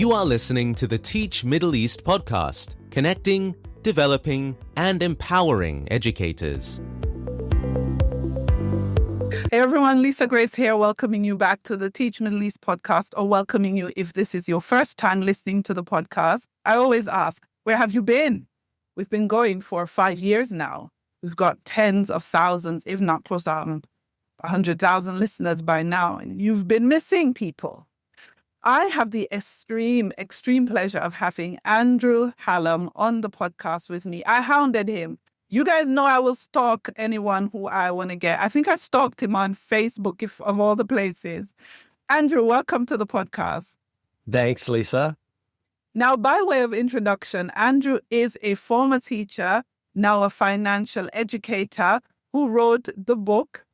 You are listening to the Teach Middle East podcast, connecting, developing, and empowering educators. Hey everyone, Lisa Grace here, welcoming you back to the Teach Middle East podcast, or welcoming you if this is your first time listening to the podcast. I always ask, where have you been? We've been going for 5 years now. We've got tens of thousands, if not close to 100,000 listeners by now, and you've been missing, people. I have the extreme pleasure of having Andrew Hallam on the podcast with me. I hounded him. You guys know I will stalk anyone who I want to get. I think I stalked him on Facebook, if of all the places. Andrew, welcome to the podcast. Thanks, Lisa. Now, by way of introduction, Andrew is a former teacher, now a financial educator, who wrote the book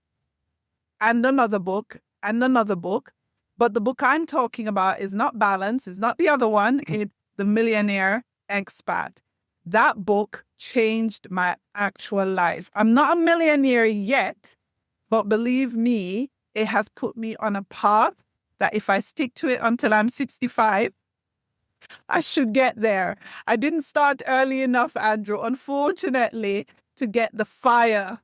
and another book and another book. But the book I'm talking about is not Balance. It's not the other one. It's The Millionaire Expat. That book changed my actual life. I'm not a millionaire yet, but believe me, it has put me on a path that if I stick to it until I'm 65, I should get there. I didn't start early enough, Andrew, unfortunately, to get the FIRE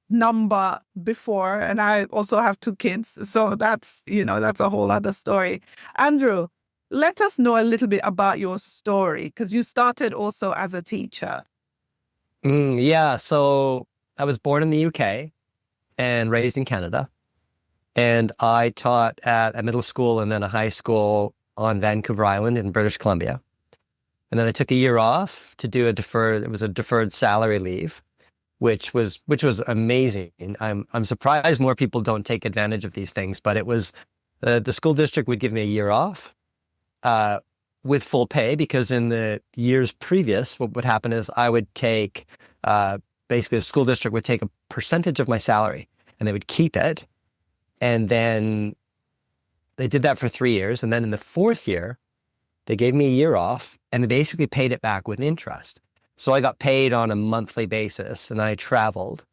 number before, and I also have 2 kids, so that's a whole other story. Andrew, let us know a little bit about your story, because you started also as a teacher. So I was born in the UK and raised in Canada, and I taught at a middle school and then a high school on Vancouver Island in British Columbia, and then I took a year off to do a deferred salary leave, which was amazing. I'm surprised more people don't take advantage of these things, but it was the school district would give me a year off with full pay, because in the years previous, what would happen is I would take basically the school district would take a percentage of my salary and they would keep it, and then they did that for 3 years, and then in the 4th year they gave me a year off and they basically paid it back with interest. So I got paid on a monthly basis and I traveled.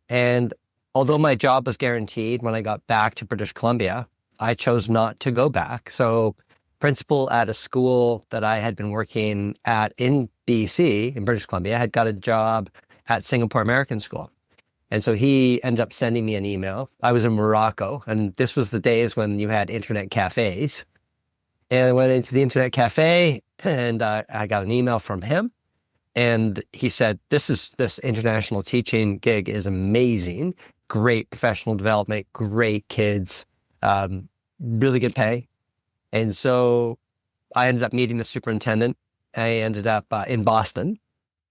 And although my job was guaranteed when I got back to British Columbia, I chose not to go back. So principal at a school that I had been working at in BC, in British Columbia, had got a job at Singapore American School. And so he ended up sending me an email. I was in Morocco, and this was the days when you had internet cafes. And I went into the internet cafe and I got an email from him. And he said, this international teaching gig is amazing, great professional development, great kids, really good pay. And so I ended up meeting the superintendent. I ended up in Boston,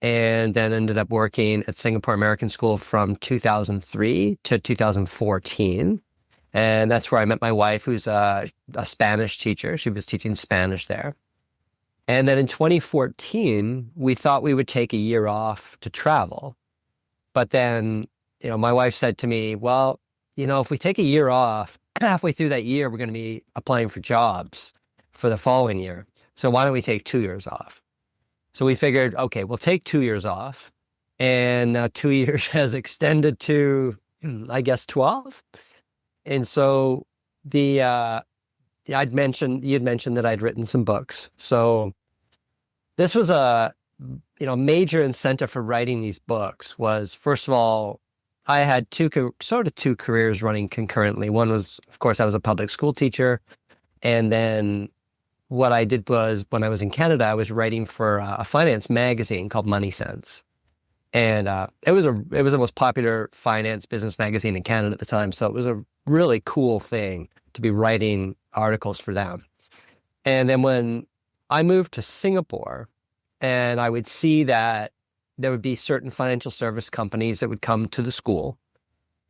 and then ended up working at Singapore American School from 2003 to 2014. And that's where I met my wife, who's a Spanish teacher. She was teaching Spanish there. And then in 2014, we thought we would take a year off to travel. But then, my wife said to me, well, if we take a year off, halfway through that year, we're going to be applying for jobs for the following year. So why don't we take 2 years off? So we figured, okay, we'll take 2 years off. And now 2 years has extended to, I guess, 12. And so you'd mentioned that I'd written some books. So this was a major incentive for writing these books was, first of all, I had two careers running concurrently. One was, of course, I was a public school teacher. And then what I did was, when I was in Canada, I was writing for a finance magazine called Money Sense. And it was the most popular finance business magazine in Canada at the time. So it was a really cool thing to be writing articles for them. And then when I moved to Singapore, and I would see that there would be certain financial service companies that would come to the school,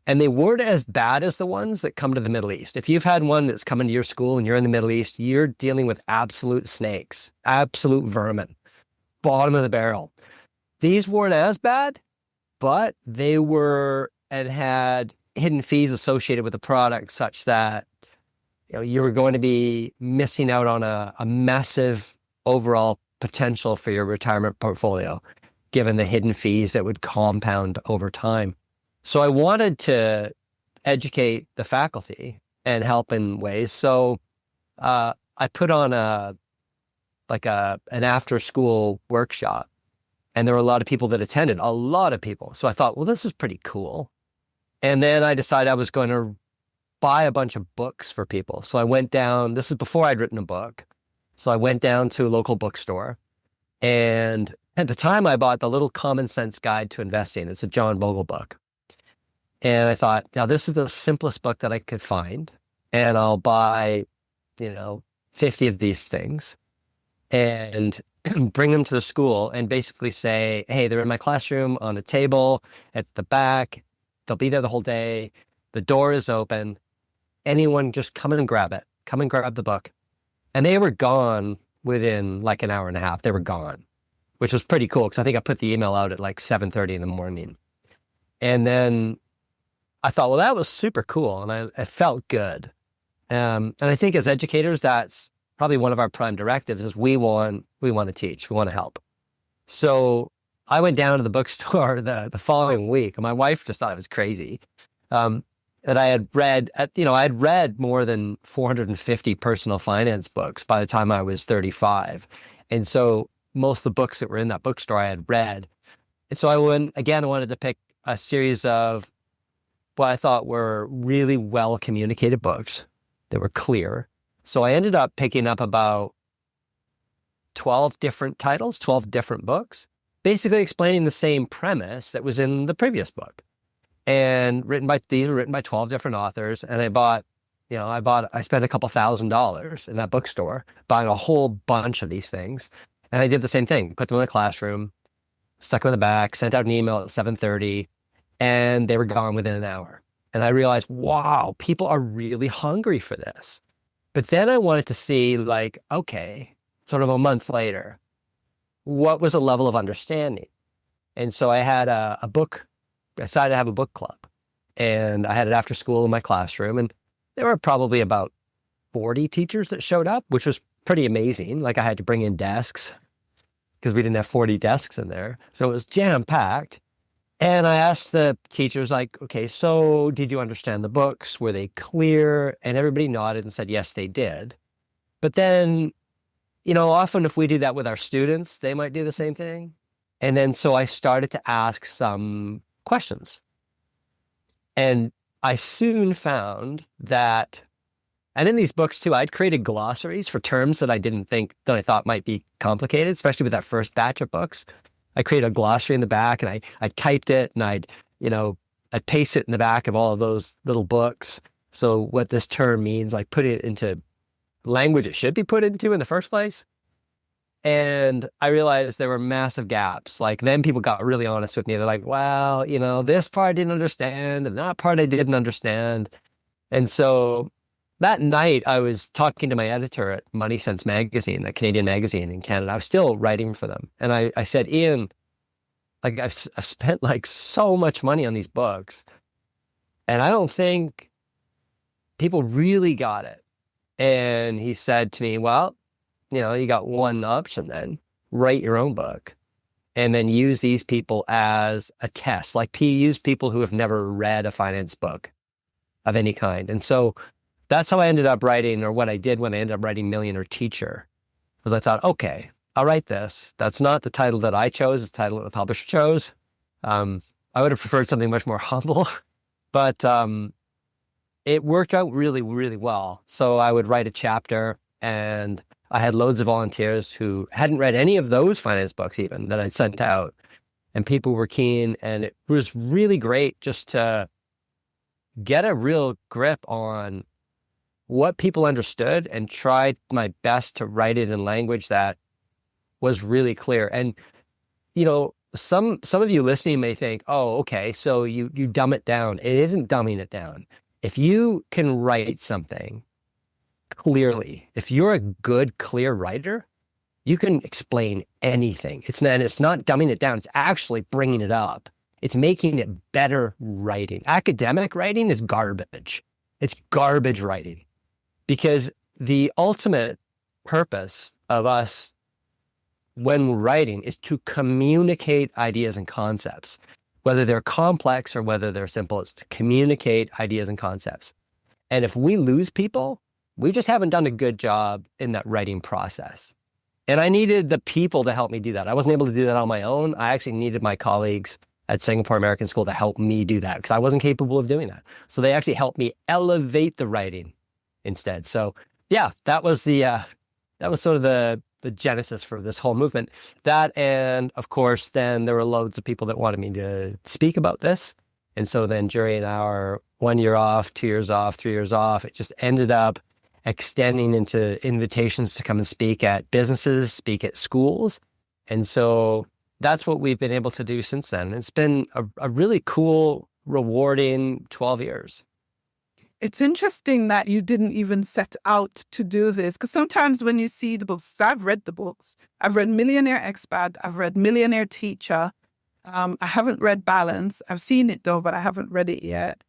and they weren't as bad as the ones that come to the Middle East. If you've had one that's come into your school and you're in the Middle East, you're dealing with absolute snakes, absolute vermin, bottom of the barrel. These weren't as bad, but they were and had hidden fees associated with the product such that you were going to be missing out on a massive overall potential for your retirement portfolio, given the hidden fees that would compound over time. So I wanted to educate the faculty and help in ways. So I put on an after school workshop, and there were a lot of people that attended, a lot of people. So I thought, well, this is pretty cool. And then I decided I was going to buy a bunch of books for people. So I went down, this is before I'd written a book. So I went down to a local bookstore, and at the time I bought the Little Common Sense Guide to Investing. It's a John Bogle book. And I thought, now this is the simplest book that I could find, and I'll buy, 50 of these things and bring them to the school and basically say, hey, they're in my classroom on a table at the back. They'll be there the whole day. The door is open. Anyone just come in and grab it. Come and grab the book. And they were gone within like an hour and a half. They were gone, which was pretty cool because I think I put the email out at like 7:30 in the morning. And then I thought, well, that was super cool. And I felt good. And I think as educators, that's probably one of our prime directives is we want to teach, we want to help. So I went down to the bookstore the following week, and my wife just thought it was crazy. That I had read, I had read more than 450 personal finance books by the time I was 35. And so most of the books that were in that bookstore I had read. And so I wanted to pick a series of what I thought were really well communicated books that were clear. So I ended up picking up about 12 different titles, 12 different books, basically explaining the same premise that was in the previous book. And these were written by 12 different authors. And I spent a couple $1,000s in that bookstore buying a whole bunch of these things. And I did the same thing, put them in the classroom, stuck them in the back, sent out an email at 7:30, and they were gone within an hour. And I realized, wow, people are really hungry for this. But then I wanted to see okay, sort of a month later, what was the level of understanding? And so I had a book. I decided to have a book club, and I had it after school in my classroom, and there were probably about 40 teachers that showed up, which was pretty amazing. I had to bring in desks because we didn't have 40 desks in there. So it was jam-packed. And I asked the teachers, okay, so did you understand the books? Were they clear? And everybody nodded and said, yes, they did. But then, often if we do that with our students, they might do the same thing. And then so I started to ask some questions. And I soon found that, and in these books too, I'd created glossaries for terms that I thought might be complicated, especially with that first batch of books. I created a glossary in the back, and I typed it, and I'd paste it in the back of all of those little books. So what this term means, put it into language it should be put into in the first place. And I realized there were massive gaps. Then people got really honest with me. They're like, well, this part I didn't understand, and that part I didn't understand. And so that night I was talking to my editor at Money Sense magazine, the Canadian magazine in Canada. I was still writing for them. And I said, Ian, I've spent so much money on these books, and I don't think people really got it. And he said to me, well, you got one option then. Write your own book and then use these people as a test. Use people who have never read a finance book of any kind. And so that's how I ended up writing, or what I did when I ended up writing Millionaire Teacher, was I thought, okay, I'll write this. That's not the title that I chose. It's the title that the publisher chose. I would have preferred something much more humble, but it worked out really, really well. So I would write a chapter, and I had loads of volunteers who hadn't read any of those finance books even that I'd sent out, and people were keen. And it was really great just to get a real grip on what people understood and tried my best to write it in language that was really clear. And, some of you listening may think, oh, okay, so you dumb it down. It isn't dumbing it down. If you can write something clearly, if you're a good, clear writer, you can explain anything. It's not dumbing it down. It's actually bringing it up. It's making it better writing. Academic writing is garbage. It's garbage writing, because the ultimate purpose of us when writing is to communicate ideas and concepts, whether they're complex or whether they're simple. It's to communicate ideas and concepts. And if we lose people we just haven't done a good job in that writing process. And I needed the people to help me do that. I wasn't able to do that on my own. I actually needed my colleagues at Singapore American School to help me do that because I wasn't capable of doing that. So they actually helped me elevate the writing instead. So yeah, that was sort of the genesis for this whole movement. That, and of course, then there were loads of people that wanted me to speak about this. And so then during our 1 year off, 2 years off, 3 years off, it just ended up extending into invitations to come and speak at businesses, speak at schools. And so that's what we've been able to do since then. It's been a really cool, rewarding 12 years. It's interesting that you didn't even set out to do this, because sometimes when you see the books, I've read the books. I've read Millionaire Expat. I've read Millionaire Teacher. I haven't read Balance. I've seen it though, but I haven't read it yet.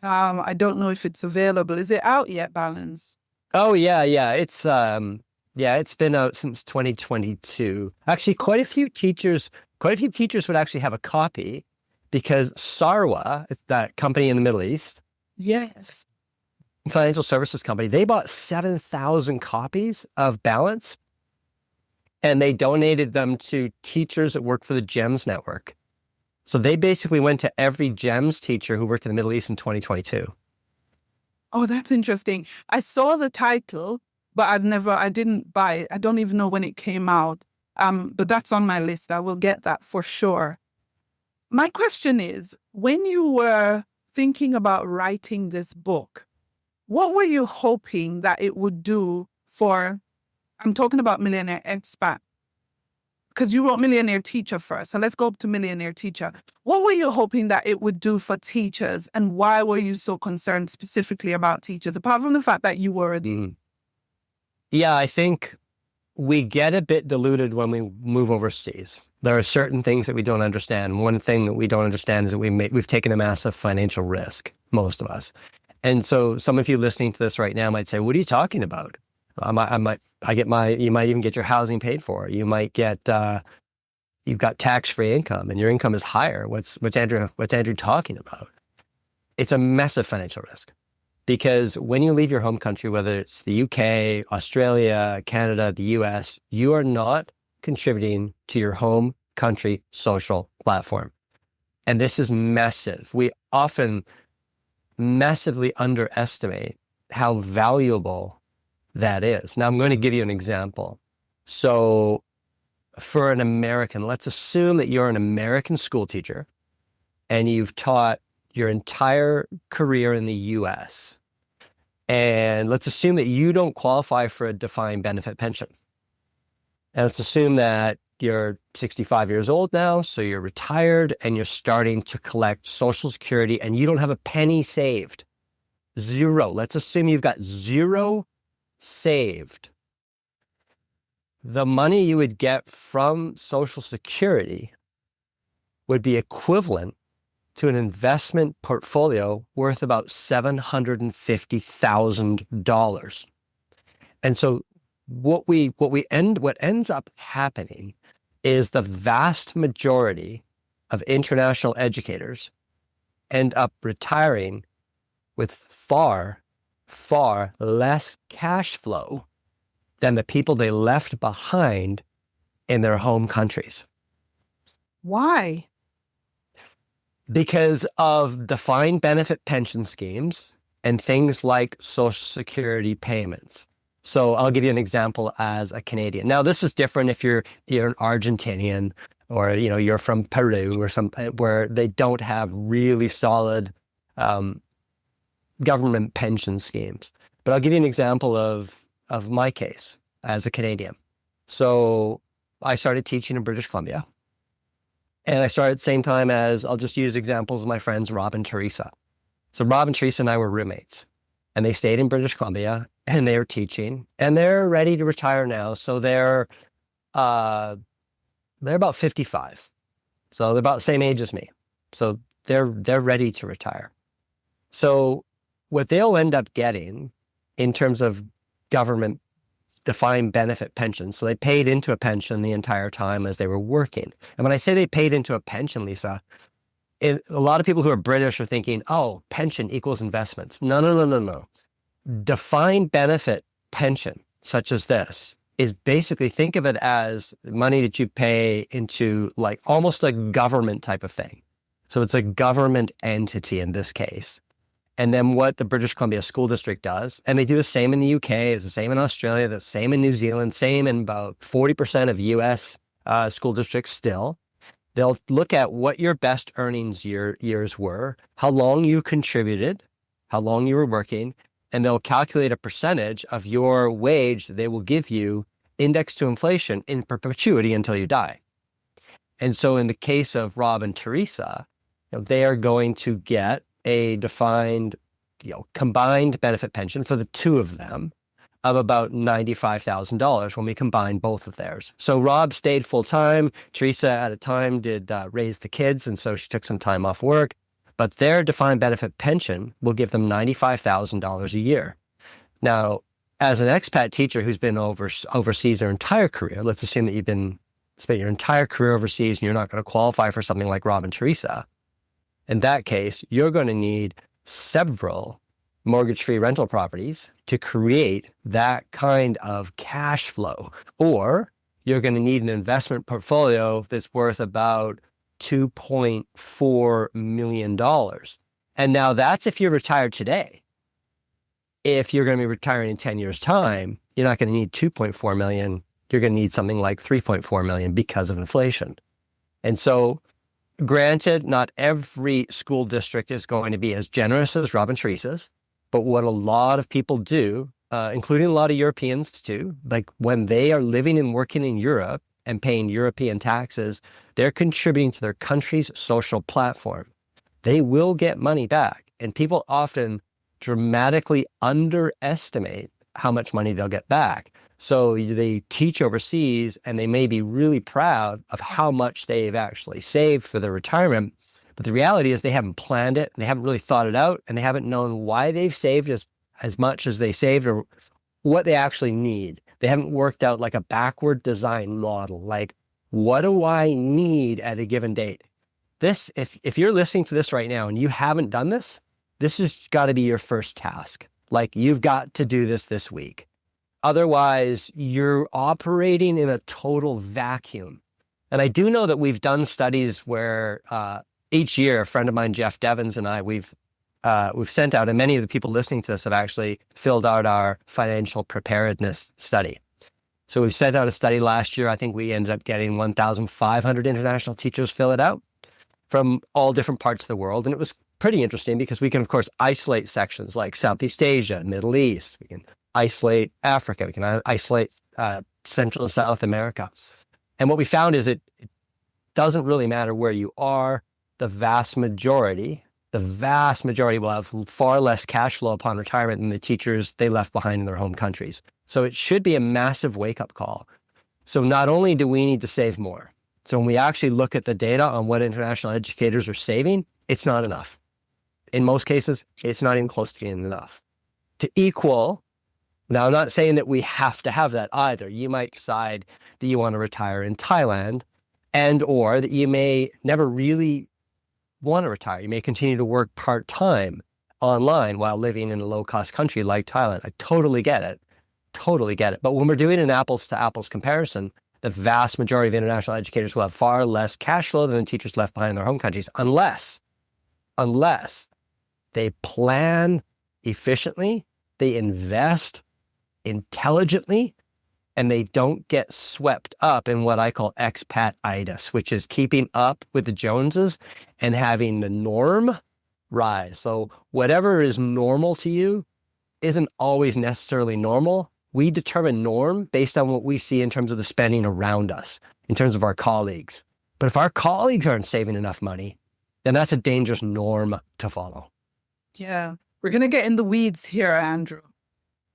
I don't know if it's available. Is it out yet, Balance? Oh yeah. It's been out since 2022. Actually, quite a few teachers would actually have a copy because Sarwa, that company in the Middle East, Yes. financial services company, they bought 7,000 copies of Balance and they donated them to teachers that work for the GEMS network. So they basically went to every GEMS teacher who worked in the Middle East in 2022. Oh, that's interesting. I saw the title, but I didn't buy it. I don't even know when it came out. But that's on my list. I will get that for sure. My question is, when you were thinking about writing this book, what were you hoping that it would do for, I'm talking about Millionaire Expat, because you wrote Millionaire Teacher first. So let's go up to Millionaire Teacher. What were you hoping that it would do for teachers, and why were you so concerned specifically about teachers, apart from the fact that you were Yeah, I think we get a bit diluted when we move overseas. There are certain things that we don't understand. One thing that we don't understand is that we've taken a massive financial risk, most of us. And so some of you listening to this right now might say, what are you talking about? You might even get your housing paid for. You might get, you've got tax-free income and your income is higher. What's Andrew talking about? It's a massive financial risk because when you leave your home country, whether it's the UK, Australia, Canada, the US, you are not contributing to your home country social platform. And this is massive. We often massively underestimate how valuable that is. Now, I'm going to give you an example. So for an American, let's assume that you're an American school teacher and you've taught your entire career in the US. And let's assume that you don't qualify for a defined benefit pension. And let's assume that you're 65 years old now, so you're retired and you're starting to collect Social Security and you don't have a penny saved. Zero. Let's assume you've got zero saved. The money you would get from Social Security would be equivalent to an investment portfolio worth about $750,000. And so what ends up happening is the vast majority of international educators end up retiring with far, far less cash flow than the people they left behind in their home countries. Why? Because of defined benefit pension schemes and things like Social Security payments. So I'll give you an example as a Canadian. Now, this is different if you're an Argentinian or you're from Peru or something where they don't have really solid government pension schemes. But I'll give you an example of my case as a Canadian. So I started teaching in British Columbia. And I started at the same time as, I'll just use examples of my friends, Rob and Teresa. So Rob and Teresa and I were roommates. And they stayed in British Columbia and they were teaching. And they're ready to retire now. So they're about 55. So they're about the same age as me. So they're ready to retire. So what they'll end up getting in terms of government defined benefit pension. So they paid into a pension the entire time as they were working. And when I say they paid into a pension, Lisa, a lot of people who are British are thinking, oh, pension equals investments. No. defined benefit pension, such as this, is basically, think of it as money that you pay into like almost a government type of thing. So it's a government entity in this case. And then what the British Columbia School District does, and they do the same in the UK, it's the same in Australia, the same in New Zealand, same in about 40% of US school districts still. They'll look at what your best earnings years were, how long you contributed, how long you were working, and they'll calculate a percentage of your wage that they will give you indexed to inflation in perpetuity until you die. And so in the case of Rob and Teresa, they are going to get a defined, combined benefit pension for the two of them of about $95,000 when we combine both of theirs. So Rob stayed full time. Teresa at a time did raise the kids, and so she took some time off work. But their defined benefit pension will give them $95,000 a year. Now, as an expat teacher who's been overseas their entire career, let's assume that you've spent your entire career overseas and you're not going to qualify for something like Rob and Teresa. In that case, you're going to need several mortgage-free rental properties to create that kind of cash flow. Or you're going to need an investment portfolio that's worth about $2.4 million. And now that's if you're retired today. If you're going to be retiring in 10 years' time, you're not going to need 2.4 million. You're going to need something like 3.4 million because of inflation. And so, granted, not every school district is going to be as generous as Rob and Teresa's, but what a lot of people do, including a lot of Europeans too, like when they are living and working in Europe and paying European taxes, they're contributing to their country's social platform. They will get money back. And people often dramatically underestimate how much money they'll get back. So they teach overseas and they may be really proud of how much they've actually saved for their retirement. But the reality is they haven't planned it, and they haven't really thought it out, and they haven't known why they've saved as much as they saved or what they actually need. They haven't worked out like a backward design model, like what do I need at a given date? This, if you're listening to this right now and you haven't done this, this has got to be your first task. Like you've got to do this week. Otherwise, you're operating in a total vacuum. And I do know that we've done studies where each year, a friend of mine, Jeff Devins, and I, we've sent out, and many of the people listening to this have actually filled out our financial preparedness study. So we've sent out a study last year. I think we ended up getting 1,500 international teachers fill it out from all different parts of the world. And it was pretty interesting because we can, of course, isolate sections like Southeast Asia, Middle East. We can isolate Africa. We can isolate Central and South America. And what we found is it doesn't really matter where you are. The vast majority will have far less cash flow upon retirement than the teachers they left behind in their home countries. So it should be a massive wake-up call. So not only do we need to save more, so when we actually look at the data on what international educators are saving, it's not enough. In most cases, it's not even close to being enough. To equal, now I'm not saying that we have to have that either. You might decide that you want to retire in Thailand and or that you may never really want to retire. You may continue to work part-time online while living in a low-cost country like Thailand. I totally get it. But when we're doing an apples-to-apples comparison, the vast majority of international educators will have far less cash flow than the teachers left behind in their home countries, unless they plan efficiently, they invest intelligently, and they don't get swept up in what I call expatitis, which is keeping up with the Joneses and having the norm rise. So whatever is normal to you isn't always necessarily normal. We determine norm based on what we see in terms of the spending around us, in terms of our colleagues. But if our colleagues aren't saving enough money, then that's a dangerous norm to follow. Yeah, we're going to get in the weeds here, Andrew.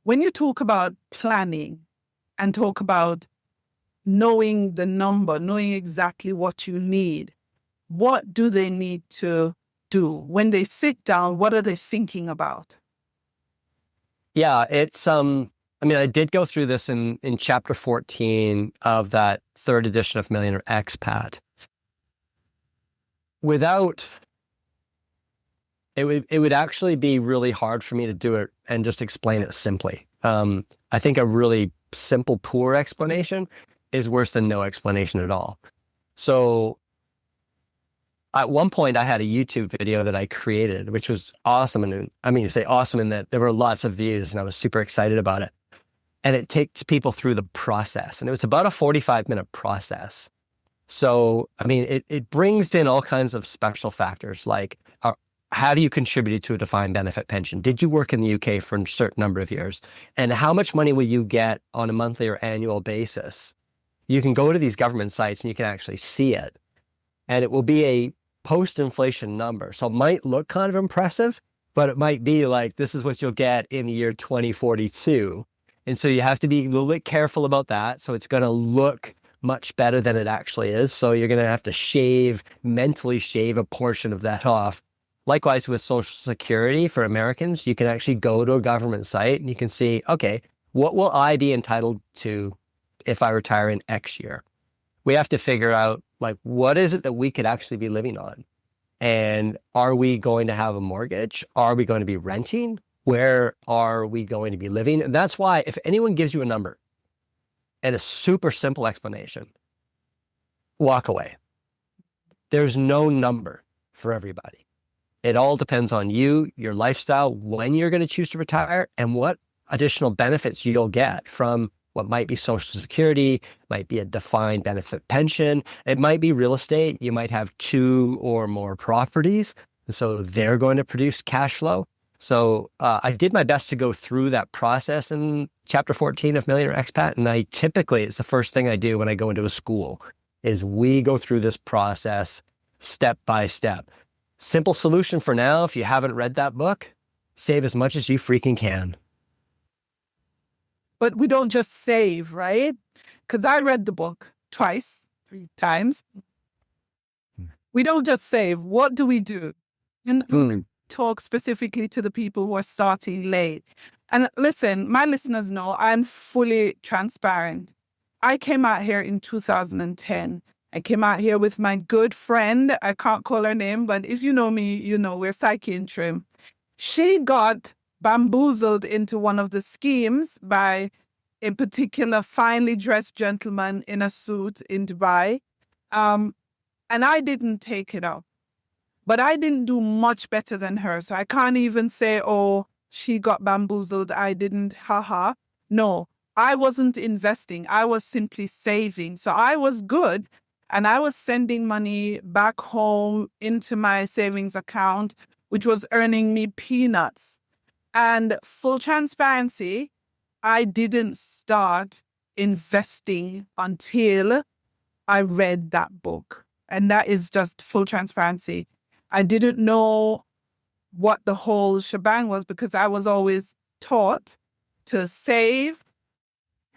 When you talk about planning and talk about knowing the number, knowing exactly what you need, what do they need to do? When they sit down, what are they thinking about? Yeah, it's, I did go through this in chapter 14 of that third edition of Millionaire Expat. Without it would actually be really hard for me to do it and just explain it simply. I think a really simple, poor explanation is worse than no explanation at all. So at one point I had a YouTube video that I created, which was awesome. And I mean, to say awesome in that there were lots of views and I was super excited about it. And it takes people through the process. And it was about a 45-minute process. So, I mean, it brings in all kinds of special factors like, have you contributed to a defined benefit pension? Did you work in the UK for a certain number of years? And how much money will you get on a monthly or annual basis? You can go to these government sites and you can actually see it. And it will be a post-inflation number. So it might look kind of impressive, but it might be like, this is what you'll get in the year 2042. And so you have to be a little bit careful about that. So it's going to look much better than it actually is. So you're going to have to mentally shave a portion of that off. Likewise with Social Security for Americans, you can actually go to a government site and you can see, okay, what will I be entitled to if I retire in X year? We have to figure out, like, what is it that we could actually be living on? And are we going to have a mortgage? Are we going to be renting? Where are we going to be living? And that's why if anyone gives you a number and a super simple explanation, walk away. There's no number for everybody. It all depends on you, your lifestyle, when you're going to choose to retire, and what additional benefits you'll get from what might be Social Security, might be a defined benefit pension. It might be real estate. You might have 2 or more properties. And so they're going to produce cash flow. So I did my best to go through that process in chapter 14 of Millionaire Expat. And it's the first thing I do when I go into a school is we go through this process step by step. Simple solution for now, if you haven't read that book, save as much as you freaking can. But we don't just save, right? Because I read the book 3 times. We don't just save. What do we do? And talk specifically to the people who are starting late. And listen, my listeners know I'm fully transparent. I came out here in 2010. I came out here with my good friend. I can't call her name, but if you know me, you know we're psyche interim. She got bamboozled into one of the schemes by a particular finely dressed gentleman in a suit in Dubai. And I didn't take it up. But I didn't do much better than her. So I can't even say, oh, she got bamboozled. I didn't. Haha. No, I wasn't investing. I was simply saving. So I was good. And I was sending money back home into my savings account, which was earning me peanuts. And full transparency, I didn't start investing until I read that book. And that is just full transparency. I didn't know what the whole shebang was because I was always taught to save.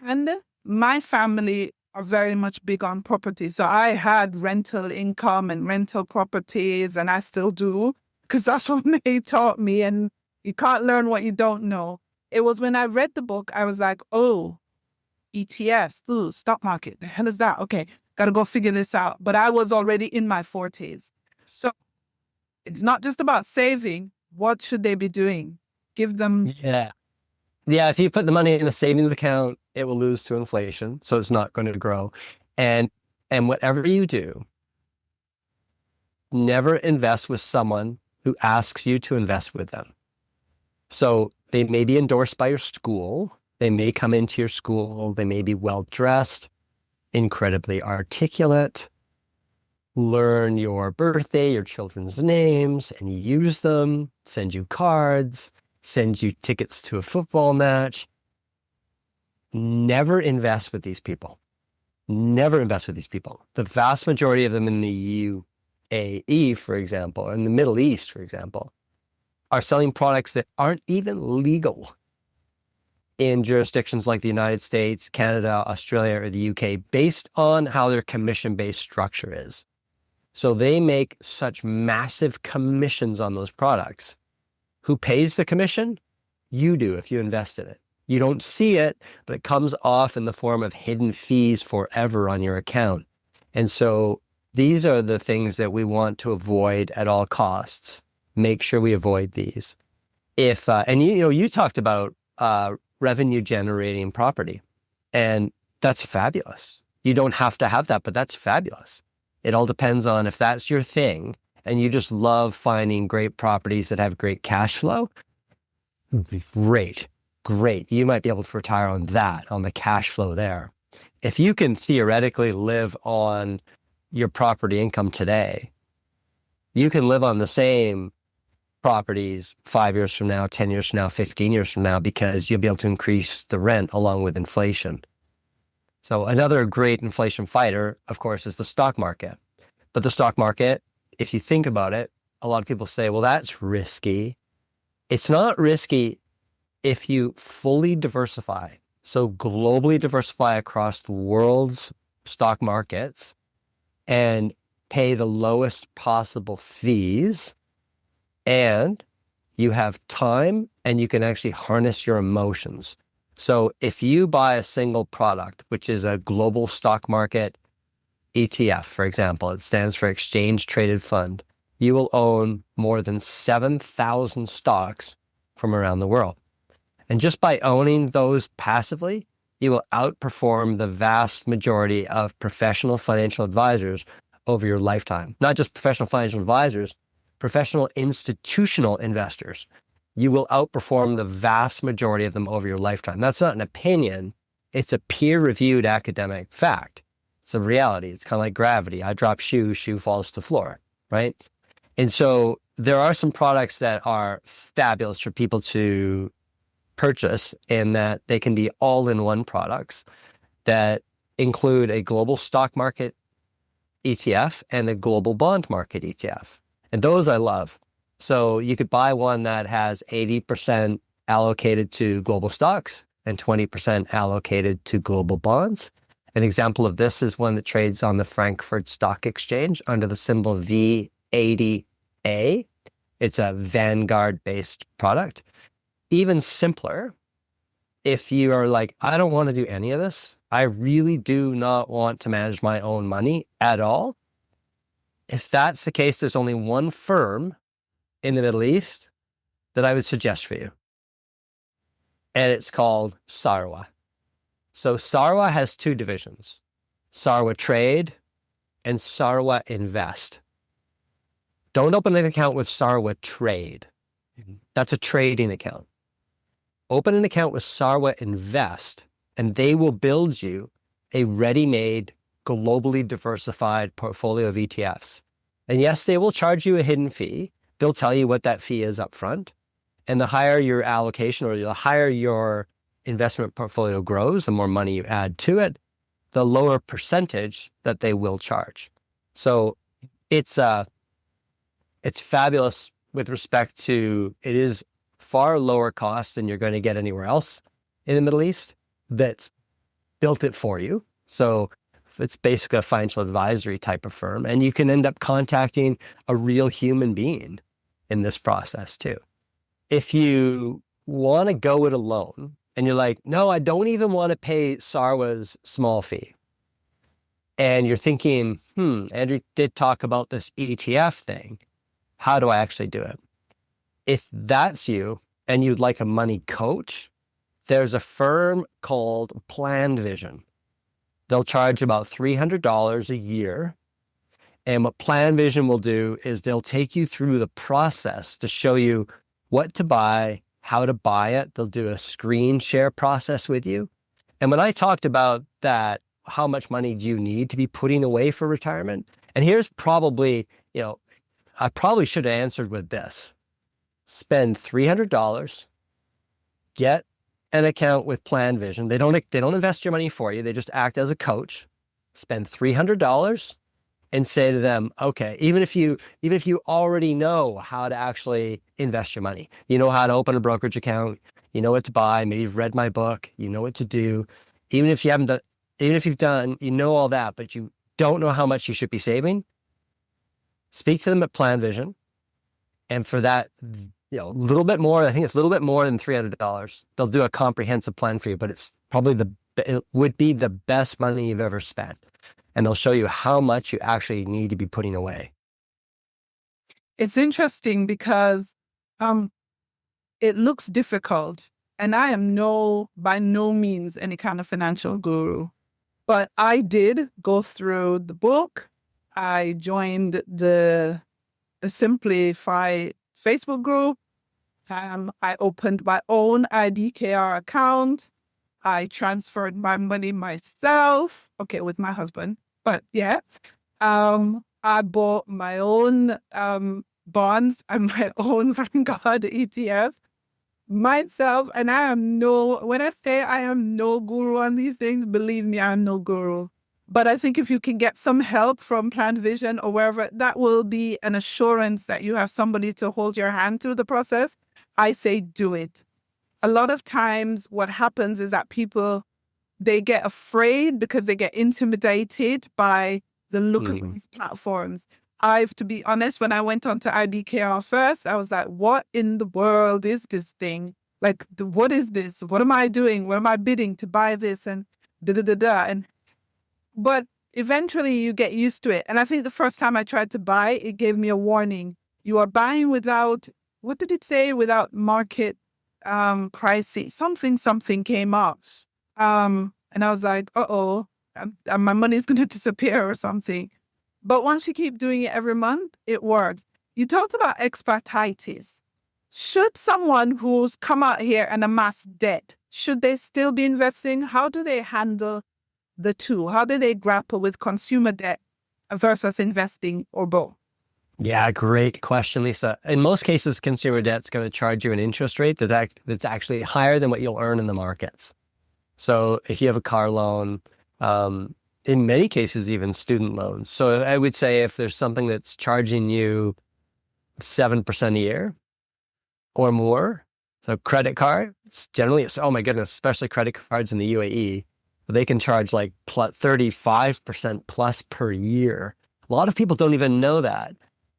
And my family are very much big on property. So I had rental income and rental properties, and I still do, because that's what they taught me. And you can't learn what you don't know. It was when I read the book, I was like, oh, ETFs, ooh, stock market, the hell is that? Okay, got to go figure this out. But I was already in my 40s. So it's not just about saving. What should they be doing? Give them... Yeah, if you put the money in a savings account, it will lose to inflation, so it's not going to grow. And whatever you do, never invest with someone who asks you to invest with them. So they may be endorsed by your school. They may come into your school. They may be well-dressed, incredibly articulate, learn your birthday, your children's names, and use them, send you cards, send you tickets to a football match. Never invest with these people. Never invest with these people. The vast majority of them in the UAE, for example, or in the Middle East, for example, are selling products that aren't even legal in jurisdictions like the United States, Canada, Australia, or the UK, based on how their commission-based structure is. So they make such massive commissions on those products. Who pays the commission? You do if you invest in it. You don't see it, but it comes off in the form of hidden fees forever on your account. And so these are the things that we want to avoid at all costs. make sure we avoid these. If and you talked about revenue generating property, and that's fabulous. You don't have to have that, but that's fabulous. It all depends on if that's your thing and you just love finding great properties that have great cash flow. Great. You might be able to retire on that, on the cash flow there. If you can theoretically live on your property income today, you can live on the same properties 5 years from now, 10 years from now, 15 years from now, because you'll be able to increase the rent along with inflation. So another great inflation fighter, of course, is the stock market. But the stock market, if you think about it, a lot of people say, well, that's risky. It's not risky if you fully diversify. So globally diversify across the world's stock markets and pay the lowest possible fees, and you have time and you can actually harness your emotions. So if you buy a single product, which is a global stock market ETF, for example, it stands for Exchange Traded Fund, you will own more than 7,000 stocks from around the world. And just by owning those passively, you will outperform the vast majority of professional financial advisors over your lifetime. Not just professional financial advisors, professional institutional investors. You will outperform the vast majority of them over your lifetime. That's not an opinion. It's a peer-reviewed academic fact. It's a reality. It's kind of like gravity. I drop shoe falls to floor, right? And so there are some products that are fabulous for people to purchase in that they can be all-in-one products that include a global stock market ETF and a global bond market ETF. And those I love. So you could buy one that has 80% allocated to global stocks and 20% allocated to global bonds. An example of this is one that trades on the Frankfurt Stock Exchange under the symbol V80A. It's a Vanguard-based product. Even simpler, if you are like, I don't want to do any of this, I really do not want to manage my own money at all. If that's the case, there's only one firm in the Middle East that I would suggest for you. And it's called Sarwa. So Sarwa has two divisions, Sarwa Trade and Sarwa Invest. Don't open an account with Sarwa Trade. That's a trading account. Open an account with Sarwa Invest, and they will build you a ready-made, globally diversified portfolio of ETFs. And yes, they will charge you a hidden fee. They'll tell you what that fee is up front. And the higher your allocation or the higher your investment portfolio grows, the more money you add to it, the lower percentage that they will charge. So it's fabulous with respect to, it is far lower cost than you're going to get anywhere else in the Middle East that's built it for you. So it's basically a financial advisory type of firm, and you can end up contacting a real human being in this process too. If you want to go it alone and you're like, no, I don't even want to pay Sarwa's small fee. And you're thinking, Andrew did talk about this ETF thing. How do I actually do it? If that's you and you'd like a money coach, there's a firm called Plan Vision. They'll charge about $300 a year. And what Plan Vision will do is they'll take you through the process to show you what to buy, how to buy it. They'll do a screen share process with you. And when I talked about that, how much money do you need to be putting away for retirement? And here's probably, I probably should have answered with this. Spend $300, get an account with Plan Vision. They don't invest your money for you. They just act as a coach. Spend $300 and say to them, okay, even if you already know how to actually invest your money, you know how to open a brokerage account, you know what to buy, maybe you've read my book, you know what to do. Even if you've done, you know all that, but you don't know how much you should be saving, speak to them at Plan Vision. And for that, a little bit more, I think it's a little bit more than $300. They'll do a comprehensive plan for you, but it's probably it would be the best money you've ever spent. And they'll show you how much you actually need to be putting away. It's interesting because it looks difficult. And I am by no means any kind of financial guru. But I did go through the book. I joined the Simplify Facebook group. I opened my own IBKR account. I transferred my money myself. Okay, with my husband. But yeah. I bought my own bonds and my own Vanguard ETF myself. And when I say I am no guru on these things, believe me, I'm no guru. But I think if you can get some help from Plan Vision or wherever, that will be an assurance that you have somebody to hold your hand through the process. I say do it. A lot of times what happens is that people, they get afraid because they get intimidated by the look of these platforms. To be honest, when I went on to IBKR first, I was like, what in the world is this thing? Like, what is this? What am I doing? Where am I bidding to buy this? And da-da-da-da. But eventually you get used to it. And I think the first time I tried to buy, it gave me a warning. You are buying without, what did it say? Without market pricing. Something came up. And I was like, uh-oh, my money's going to disappear or something. But once you keep doing it every month, it works. You talked about expatitis. Should someone who's come out here and amassed debt, should they still be investing? How do they handle the two? How do they grapple with consumer debt versus investing or both? Yeah, great question, Lisa. In most cases, consumer debt's going to charge you an interest rate that's actually higher than what you'll earn in the markets. So if you have a car loan, in many cases, even student loans. So I would say if there's something that's charging you 7% a year or more, so credit cards, generally, oh my goodness, especially credit cards in the UAE, they can charge like 35% plus per year. A lot of people don't even know that.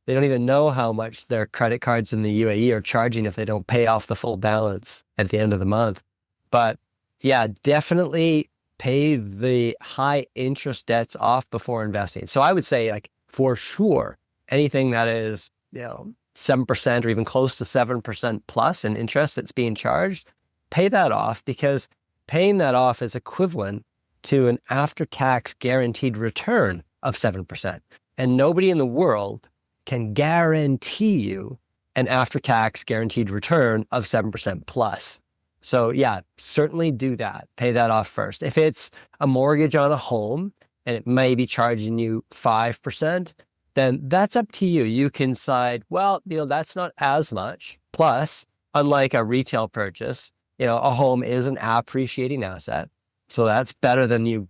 They don't even know how much their credit cards in the UAE are charging if they don't pay off the full balance at the end of the month. But yeah, definitely pay the high interest debts off before investing. So I would say, like, for sure, anything that is, 7% or even close to 7% plus in interest that's being charged, pay that off, because paying that off is equivalent to an after-tax guaranteed return of 7%. And nobody in the world can guarantee you an after-tax guaranteed return of 7% plus. So yeah, certainly do that. Pay that off first. If it's a mortgage on a home and it may be charging you 5%, then that's up to you. You can decide, well, that's not as much. Plus, unlike a retail purchase, a home is an appreciating asset. So that's better than you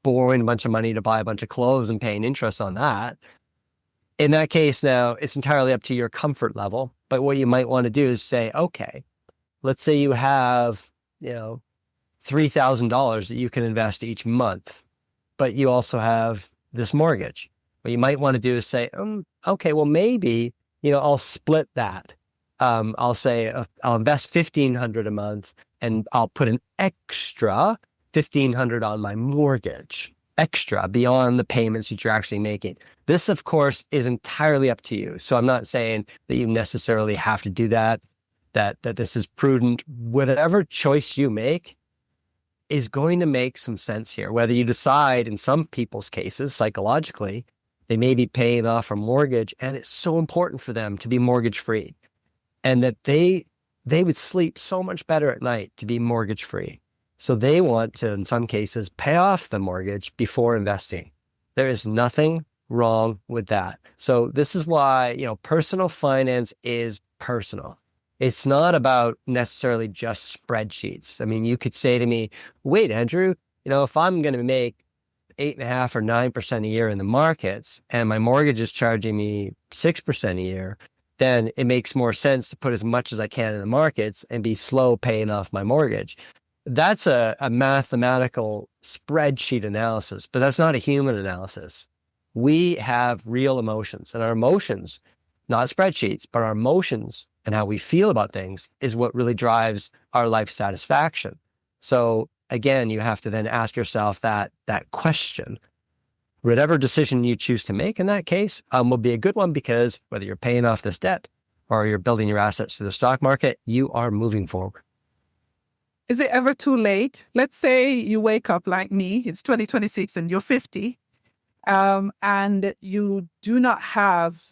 borrowing a bunch of money to buy a bunch of clothes and paying interest on that. In that case, now it's entirely up to your comfort level. But what you might want to do is say, okay, let's say you have, $3,000 that you can invest each month, but you also have this mortgage. What you might want to do is say, okay, well, maybe, I'll split that. I'll say I'll invest $1,500 a month and I'll put an extra $1,500 on my mortgage, extra beyond the payments that you're actually making. This, of course, is entirely up to you. So I'm not saying that you necessarily have to do that this is prudent. Whatever choice you make is going to make some sense here. Whether you decide, in some people's cases, psychologically, they may be paying off a mortgage and it's so important for them to be mortgage free, and that they would sleep so much better at night to be mortgage free. So they want to, in some cases, pay off the mortgage before investing. There is nothing wrong with that. So this is why, personal finance is personal. It's not about necessarily just spreadsheets. I mean, you could say to me, wait, Andrew, if I'm going to make 8.5% or 9% a year in the markets and my mortgage is charging me 6% a year, then it makes more sense to put as much as I can in the markets and be slow paying off my mortgage. That's a mathematical spreadsheet analysis, but that's not a human analysis. We have real emotions, and our emotions, not spreadsheets, but our emotions and how we feel about things is what really drives our life satisfaction. So again, you have to then ask yourself that question. Whatever decision you choose to make in that case will be a good one, because whether you're paying off this debt or you're building your assets to the stock market, you are moving forward. Is it ever too late? Let's say you wake up like me, it's 2026 and you're 50, and you do not have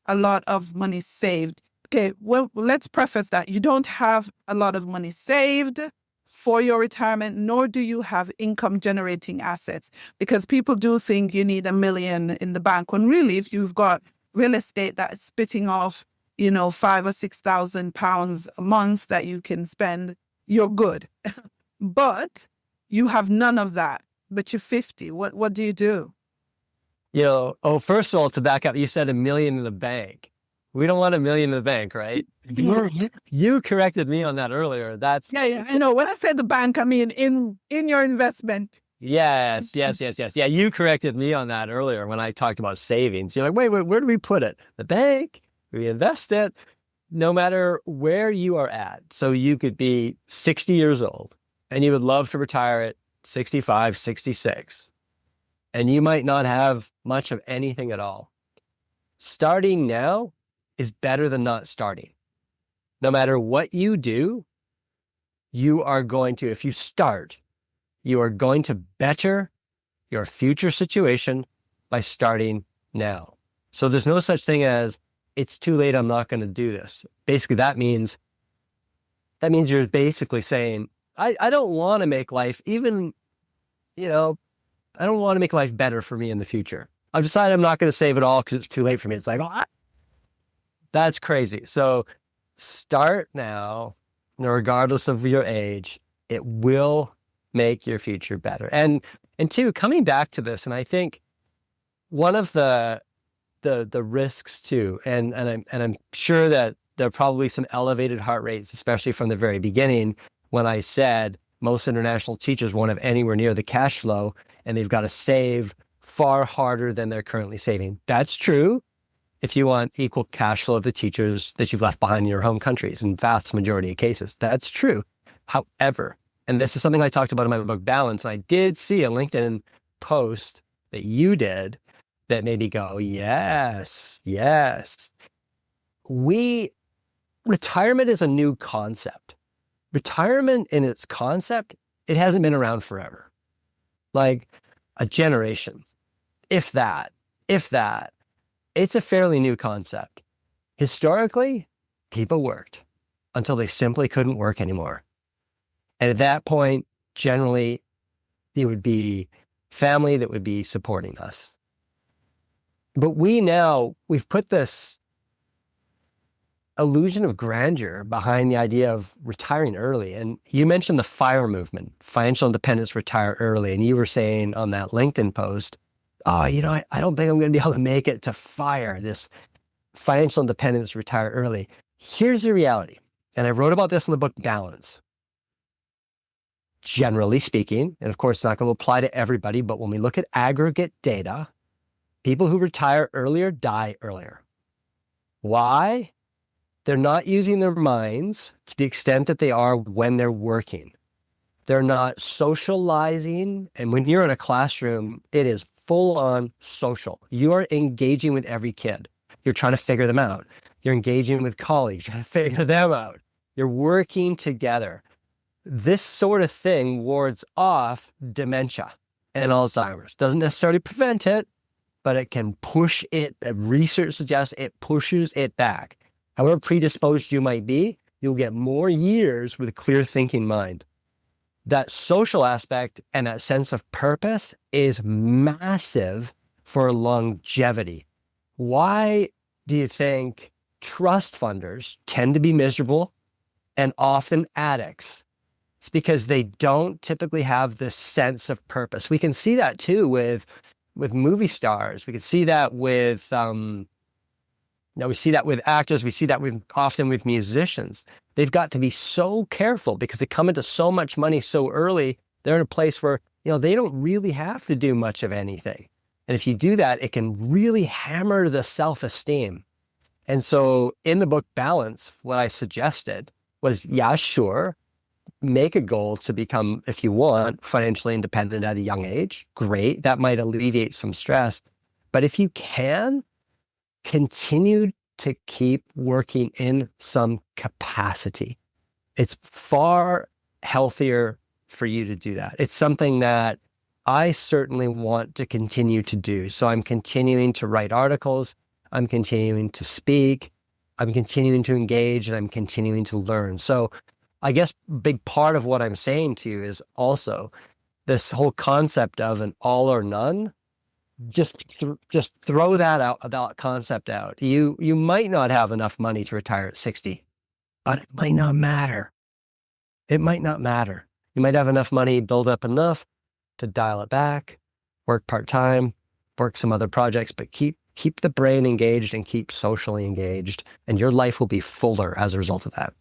a lot of money saved. Okay, well, let's preface that. You don't have a lot of money saved for your retirement, nor do you have income generating assets, because people do think you need $1 million in the bank, when really, if you've got real estate that is spitting off, £5,000 or £6,000 a month that you can spend, you're good. But you have none of that, but you're 50. What do you do? First of all, to back up, you said $1 million in the bank. We don't want $1 million in the bank, right? You corrected me on that earlier. Yeah. I know. When I said the bank, I mean in your investment. Yes. Yeah, you corrected me on that earlier when I talked about savings. You're like, wait, where do we put it? The bank. We invest it. No matter where you are at. So you could be 60 years old and you would love to retire at 65, 66. And you might not have much of anything at all. Starting now is better than not starting. No matter what you do, you are going to, if you start, you are going to better your future situation by starting now. So there's no such thing as, it's too late, I'm not going to do this. Basically, that means you're basically saying, I don't want to make life even, I don't want to make life better for me in the future. I've decided I'm not going to save it all because it's too late for me. It's like, that's crazy. So start now, regardless of your age. It will make your future better. And two, coming back to this, and I think one of the risks too, and I'm sure that there are probably some elevated heart rates, especially from the very beginning, when I said most international teachers won't have anywhere near the cash flow, and they've got to save far harder than they're currently saving. That's true if you want equal cash flow of the teachers that you've left behind in your home countries, in vast majority of cases. That's true. However, and this is something I talked about in my book, Balance, and I did see a LinkedIn post that you did that made me go, yes. Retirement is a new concept. Retirement in its concept, it hasn't been around forever. Like a generation, if that. It's a fairly new concept. Historically, people worked until they simply couldn't work anymore. And at that point, generally, it would be family that would be supporting us. But we've put this illusion of grandeur behind the idea of retiring early. And you mentioned the FIRE movement, financial independence, retire early. And you were saying on that LinkedIn post, I don't think I'm going to be able to make it to FIRE, this financial independence, retire early. Here's the reality. And I wrote about this in the book, Balance. Generally speaking, and of course, it's not going to apply to everybody, but when we look at aggregate data, people who retire earlier die earlier. Why? They're not using their minds to the extent that they are when they're working. They're not socializing. And when you're in a classroom, it is full on social. You are engaging with every kid. You're trying to figure them out. You're engaging with colleagues, trying to figure them out. You're working together. This sort of thing wards off dementia and Alzheimer's. Doesn't necessarily prevent it, but it can push it. Research suggests it pushes it back. However predisposed you might be, you'll get more years with a clear thinking mind. That social aspect and that sense of purpose is massive for longevity. Why do you think trust funders tend to be miserable and often addicts? It's because they don't typically have this sense of purpose. We can see that too with movie stars. We can see that with we see that with actors. We see that often with musicians. They've got to be so careful because they come into so much money so early. They're in a place where they don't really have to do much of anything. And if you do that, it can really hammer the self-esteem. And so in the book Balance, what I suggested was, yeah, sure, make a goal to become, if you want, financially independent at a young age. Great. That might alleviate some stress. But if you can, continue to keep working in some capacity. It's far healthier for you to do that. It's something that I certainly want to continue to do. So I'm continuing to write articles. I'm continuing to speak. I'm continuing to engage, and I'm continuing to learn. So I guess a big part of what I'm saying to you is also this whole concept of an all or none. Just throw that concept out. You might not have enough money to retire at 60, but it might not matter. It might not matter. You might have enough money, build up enough to dial it back, work part-time, work some other projects, but keep the brain engaged and keep socially engaged, and your life will be fuller as a result of that.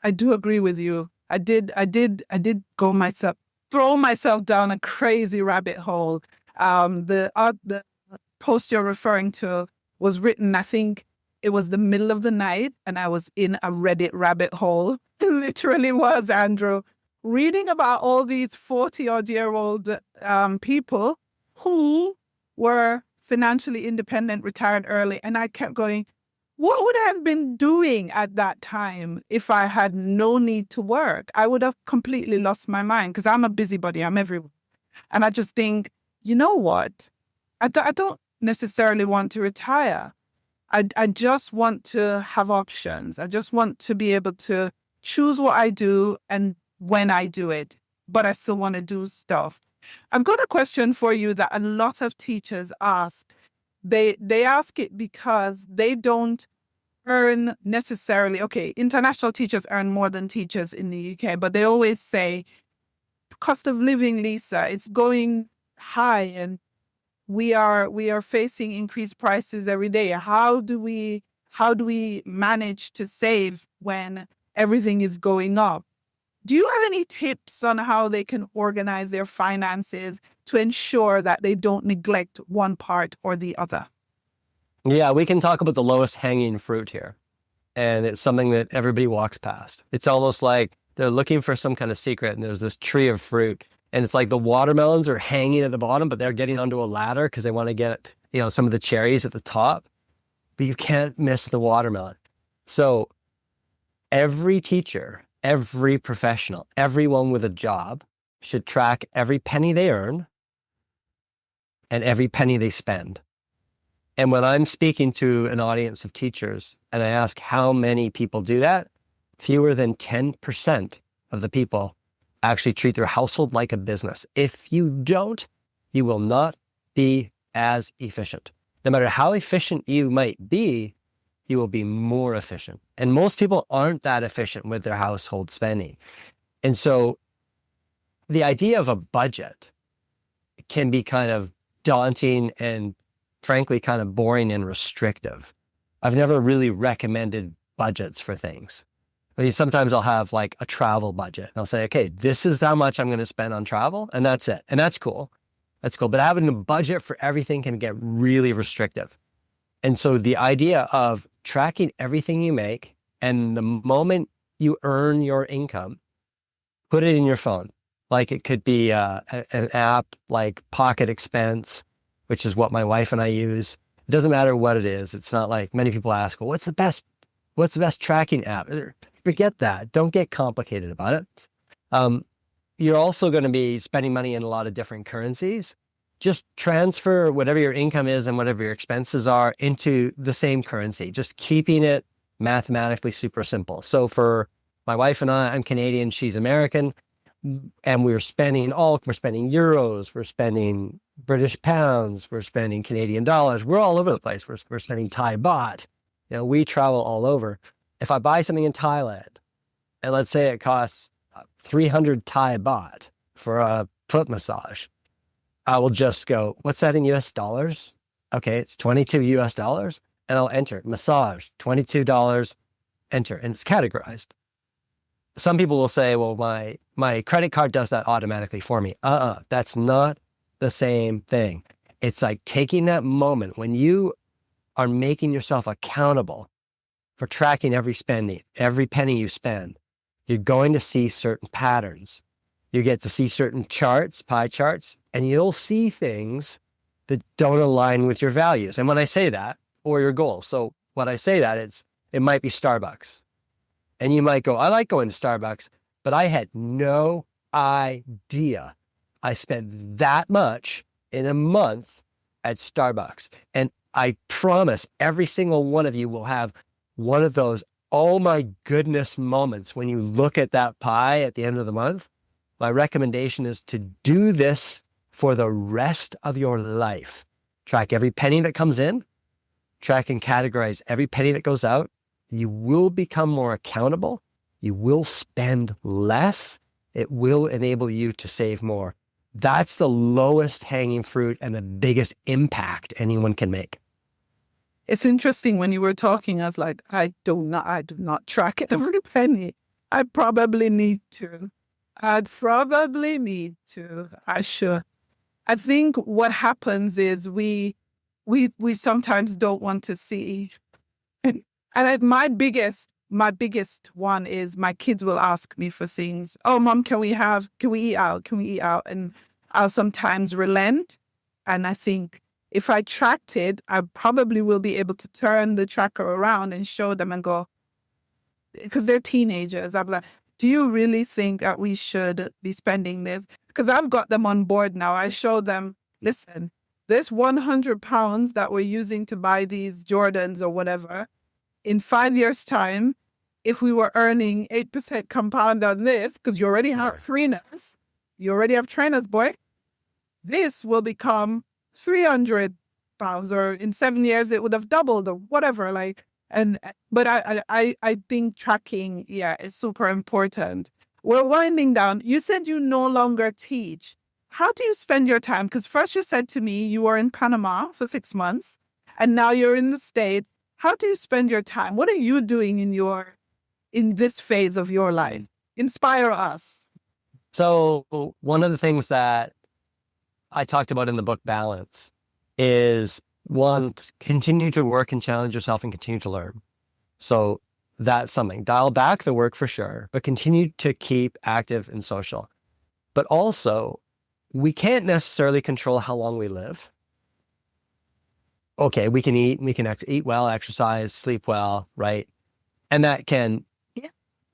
I do agree with you. I did throw myself down a crazy rabbit hole. The post you're referring to was written, I think it was the middle of the night, and I was in a Reddit rabbit hole. It literally was, Andrew, reading about all these 40-odd-year-old people who were financially independent, retired early. And I kept going, what would I have been doing at that time if I had no need to work? I would have completely lost my mind because I'm a busybody. I'm everywhere. And I just think, you know what? I don't necessarily want to retire. I just want to have options. I just want to be able to choose what I do and when I do it, but I still want to do stuff. I've got a question for you that a lot of teachers ask. They ask it because they don't earn necessarily, okay, international teachers earn more than teachers in the UK, but they always say, cost of living, Lisa, it's going high and we are facing increased prices every day. How do we manage to save when everything is going up? Do you have any tips on how they can organize their finances to ensure that they don't neglect one part or the other? Yeah, we can talk about the lowest hanging fruit here. And it's something that everybody walks past. It's almost like they're looking for some kind of secret and there's this tree of fruit. And it's like the watermelons are hanging at the bottom, but they're getting onto a ladder because they want to get, some of the cherries at the top. But you can't miss the watermelon. So every teacher, every professional, everyone with a job should track every penny they earn and every penny they spend. And when I'm speaking to an audience of teachers and I ask how many people do that, fewer than 10% of the people actually treat their household like a business. If you don't, you will not be as efficient. No matter how efficient you might be, you will be more efficient. And most people aren't that efficient with their household spending. And so the idea of a budget can be kind of daunting and frankly kind of boring and restrictive. I've never really recommended budgets for things. I mean, sometimes I'll have like a travel budget. I'll say, okay, this is how much I'm going to spend on travel, and that's it. And that's cool. That's cool. But having a budget for everything can get really restrictive. And so the idea of tracking everything you make, and the moment you earn your income, put it in your phone. Like it could be an app like Pocket Expense, which is what my wife and I use. It doesn't matter what it is. It's not like many people ask, well, what's the best tracking app? Forget that. Don't get complicated about it. You're also going to be spending money in a lot of different currencies. Just transfer whatever your income is and whatever your expenses are into the same currency, just keeping it mathematically super simple. So for my wife and I, I'm Canadian, she's American, and we're spending euros, we're spending British pounds, we're spending Canadian dollars. We're all over the place. We're spending Thai baht. We travel all over. If I buy something in Thailand, and let's say it costs 300 Thai baht for a foot massage, I will just go, what's that in US dollars? Okay, it's 22 US dollars. And I'll enter massage, $22, enter, and it's categorized. Some people will say, well, my credit card does that automatically for me. That's not the same thing. It's like taking that moment when you are making yourself accountable for tracking every penny you spend. you're going to see certain patterns. You get to see certain charts, pie charts, and you'll see things that don't align with your values. And when I say that, or your goals. So when I say that, it might be Starbucks. And you might go, I like going to Starbucks, but I had no idea I spent that much in a month at Starbucks. And I promise every single one of you will have one of those, oh my goodness moments when you look at that pie at the end of the month. My recommendation is to do this for the rest of your life. Track every penny that comes in, track and categorize every penny that goes out. You will become more accountable. You will spend less. It will enable you to save more. That's the lowest hanging fruit and the biggest impact anyone can make. It's interesting when you were talking, I was like, I do not track every penny. I probably need to. I should. I think what happens is we sometimes don't want to see. My biggest one is my kids will ask me for things. Oh, Mom, can we eat out? And I'll sometimes relent. And I think if I tracked it, I probably will be able to turn the tracker around and show them and go, because they're teenagers. I'm like, do you really think that we should be spending this? Because I've got them on board now. I show them, listen, this £100 that we're using to buy these Jordans or whatever, in 5 years' time, if we were earning 8% compound on this, because you already have trainers, boy, this will become £300, or in 7 years it would have doubled or whatever. But I think tracking, is super important. We're winding down. You said you no longer teach. How do you spend your time? Because first you said to me you were in Panama for 6 months, and now you're in the States. How do you spend your time? What are you doing in this phase of your life? Inspire us. So one of the things that I talked about in the book Balance is, one, continue to work and challenge yourself and continue to learn. So that's something. Dial back the work for sure, but continue to keep active and social. But also, we can't necessarily control how long we live. Okay, we can eat well, exercise, sleep well, right? And that can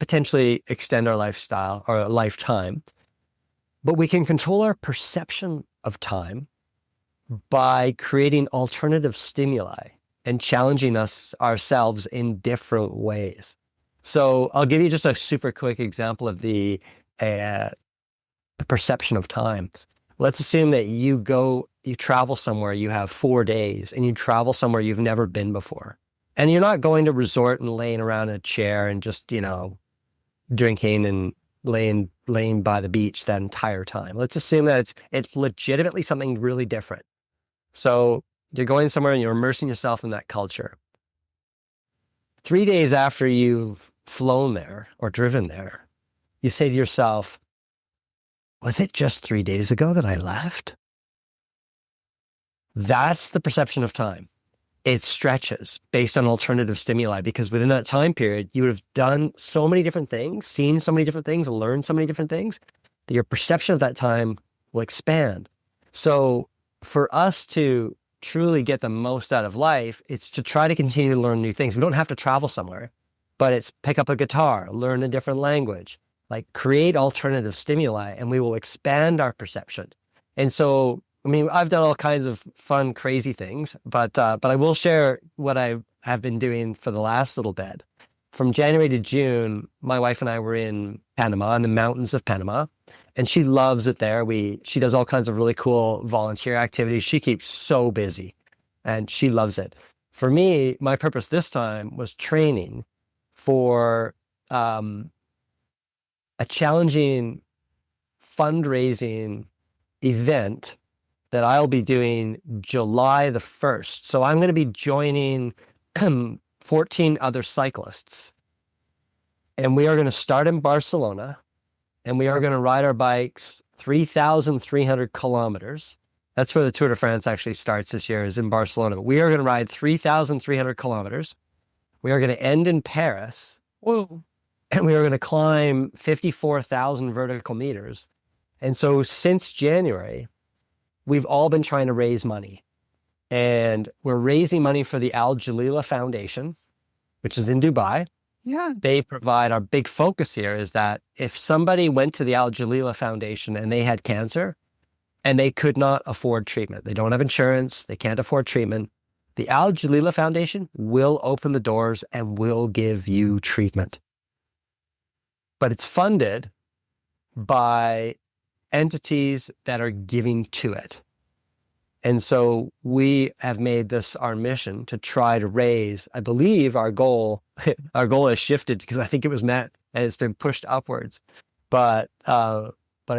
potentially extend our lifestyle or our lifetime. But we can control our perception of time by creating alternative stimuli and challenging ourselves in different ways. So I'll give you just a super quick example of the perception of time. Let's assume that you travel somewhere, you have 4 days, and you travel somewhere you've never been before. And you're not going to resort and laying around in a chair and just, drinking and laying by the beach that entire time. Let's assume that it's legitimately something really different. So you're going somewhere and you're immersing yourself in that culture. 3 days after you've flown there or driven there, you say to yourself, was it just 3 days ago that I left? That's the perception of time. It stretches based on alternative stimuli, because within that time period, you would have done so many different things, seen so many different things, learned so many different things, that your perception of that time will expand. So for us to truly get the most out of life, it's to try to continue to learn new things. We don't have to travel somewhere, but it's pick up a guitar, learn a different language, create alternative stimuli, and we will expand our perception. And so, I've done all kinds of fun, crazy things, but I will share what I have been doing for the last little bit. From January to June, my wife and I were in Panama, in the mountains of Panama, and she loves it there. She does all kinds of really cool volunteer activities. She keeps so busy, and she loves it. For me, my purpose this time was training for a challenging fundraising event that I'll be doing July the 1st. So I'm going to be joining 14 other cyclists. And we are going to start in Barcelona, and we are going to ride our bikes 3,300 kilometers. That's where the Tour de France actually starts this year, is in Barcelona. We are going to ride 3,300 kilometers. We are going to end in Paris. Whoa. and we were going to climb 54,000 vertical meters. And so since January, we've all been trying to raise money. And we're raising money for the Al Jalila Foundation, which is in Dubai. Yeah. They provide, our big focus here is that if somebody went to the Al Jalila Foundation and they had cancer and they could not afford treatment, they don't have insurance, they can't afford treatment, the Al Jalila Foundation will open the doors and will give you treatment. But it's funded by entities that are giving to it. And so we have made this our mission to try to raise, I believe our goal has shifted because I think it was met and it's been pushed upwards. But I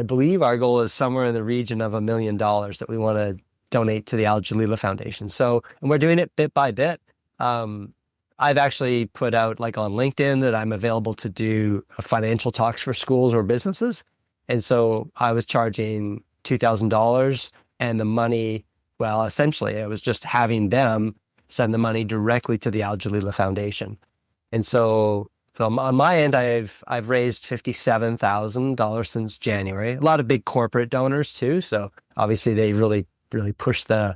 believe our goal is somewhere in the region of $1 million that we want to donate to the Al Jalila Foundation. So, and we're doing it bit by bit. I've actually put out like on LinkedIn that I'm available to do financial talks for schools or businesses. And so I was charging $2,000 and the money, well, essentially it was just having them send the money directly to the Al Jalila Foundation. And so on my end, I've raised $57,000 since January. A lot of big corporate donors too. So obviously they really push the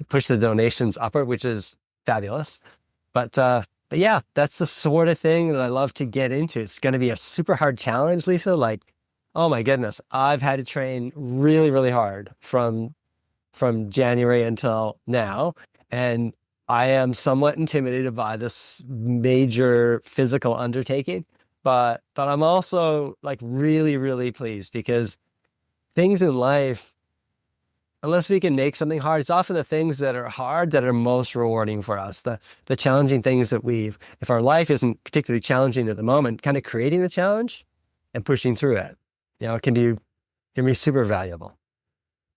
donations upward, which is fabulous. But yeah, that's the sort of thing that I love to get into. It's going to be a super hard challenge, Lisa. Like, oh my goodness, I've had to train really, really hard from January until now. And I am somewhat intimidated by this major physical undertaking, but I'm also like really, really pleased because things in life, unless we can make something hard, it's often the things that are hard that are most rewarding for us. The challenging things that if our life isn't particularly challenging at the moment, kind of creating the challenge and pushing through it, it can be super valuable.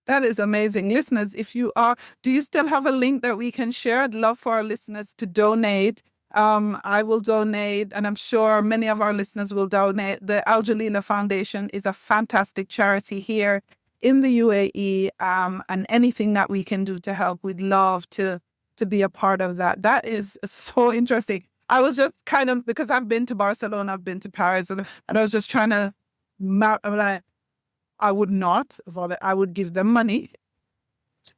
That is amazing. Listeners, do you still have a link that we can share? I'd love for our listeners to donate. I will donate, and I'm sure many of our listeners will donate. The Al Jalila Foundation is a fantastic charity here in the UAE, and anything that we can do to help, we'd love to be a part of that. That is so interesting. I was just kind of, because I've been to Barcelona, I've been to Paris, and I was just trying to map, I'm like, I would not, I would give them money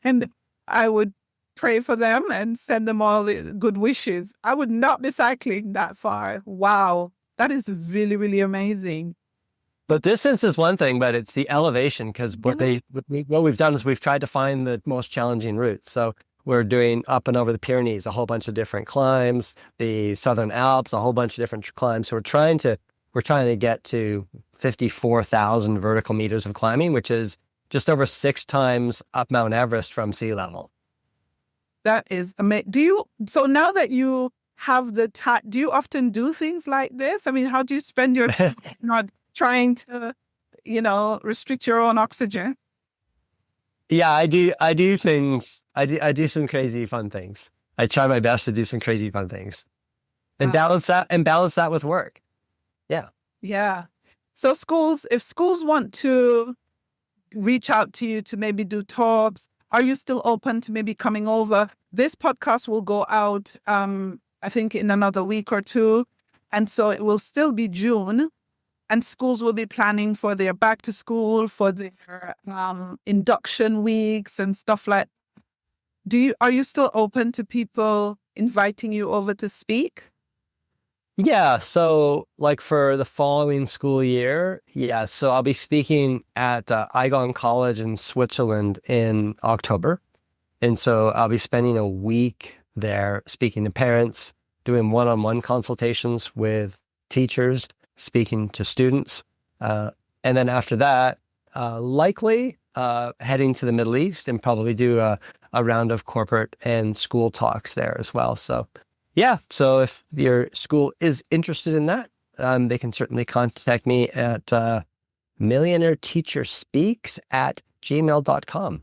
and I would pray for them and send them all the good wishes. I would not be cycling that far. Wow. That is really, really amazing. But distance is one thing, but it's the elevation, because what we've done is we've tried to find the most challenging routes. So we're doing up and over the Pyrenees, a whole bunch of different climbs, the Southern Alps, a whole bunch of different climbs. So we're trying to get to 54,000 vertical meters of climbing, which is just over 6 times up Mount Everest from sea level. That is amazing. So now that you have the time, do you often do things like this? I mean, how do you spend your time not trying to, restrict your own oxygen? Yeah, I do things. I do some crazy fun things. I try my best to do some crazy fun things and balance that with work. Yeah. Yeah. So if schools want to reach out to you to maybe do talks, are you still open to maybe coming over? This podcast will go out, I think, in another week or two. And so it will still be June. And schools will be planning for their back to school, for their induction weeks and stuff like that. Are you still open to people inviting you over to speak? Yeah. So like for the following school year, yeah. So I'll be speaking at Aigon College in Switzerland in October. And so I'll be spending a week there speaking to parents, doing one-on-one consultations with teachers, speaking to students. And then after that, likely heading to the Middle East and probably do a round of corporate and school talks there as well. So yeah, so if your school is interested in that, they can certainly contact me at millionaireteacherspeaks@gmail.com.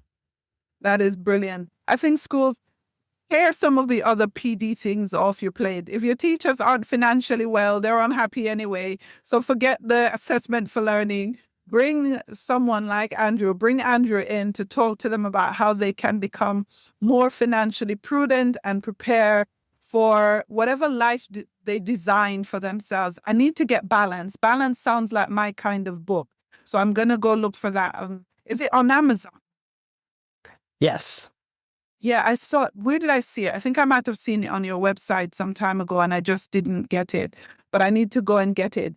That is brilliant. I think schools tear some of the other PD things off your plate. If your teachers aren't financially well, they're unhappy anyway. So forget the assessment for learning. Bring someone like Andrew, in to talk to them about how they can become more financially prudent and prepare for whatever life they design for themselves. I need to get balance. Balance sounds like my kind of book. So I'm going to go look for that. Is it on Amazon? Yes. Yeah, I saw it. Where did I see it? I think I might have seen it on your website some time ago and I just didn't get it. But I need to go and get it.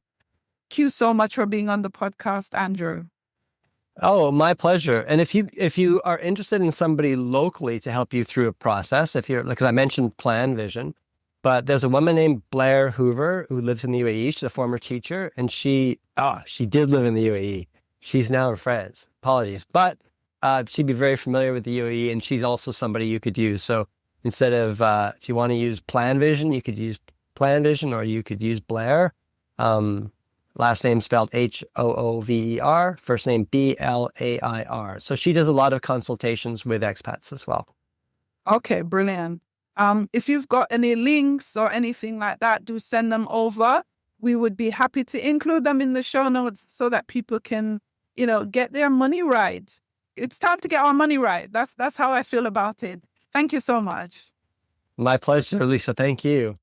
Thank you so much for being on the podcast, Andrew. Oh, my pleasure. And if you are interested in somebody locally to help you through a process, because I mentioned Plan Vision, but there's a woman named Blair Hoover who lives in the UAE. She's a former teacher, and she did live in the UAE. She's now in France. Apologies, but she'd be very familiar with the UAE, and she's also somebody you could use. So instead of if you want to use Plan Vision, you could use Plan Vision, or you could use Blair. Last name spelled Hoover, first name Blair. So she does a lot of consultations with expats as well. Okay, brilliant. If you've got any links or anything like that, do send them over. We would be happy to include them in the show notes so that people can, get their money right. It's time to get our money right. That's how I feel about it. Thank you so much. My pleasure, Lisa. Thank you.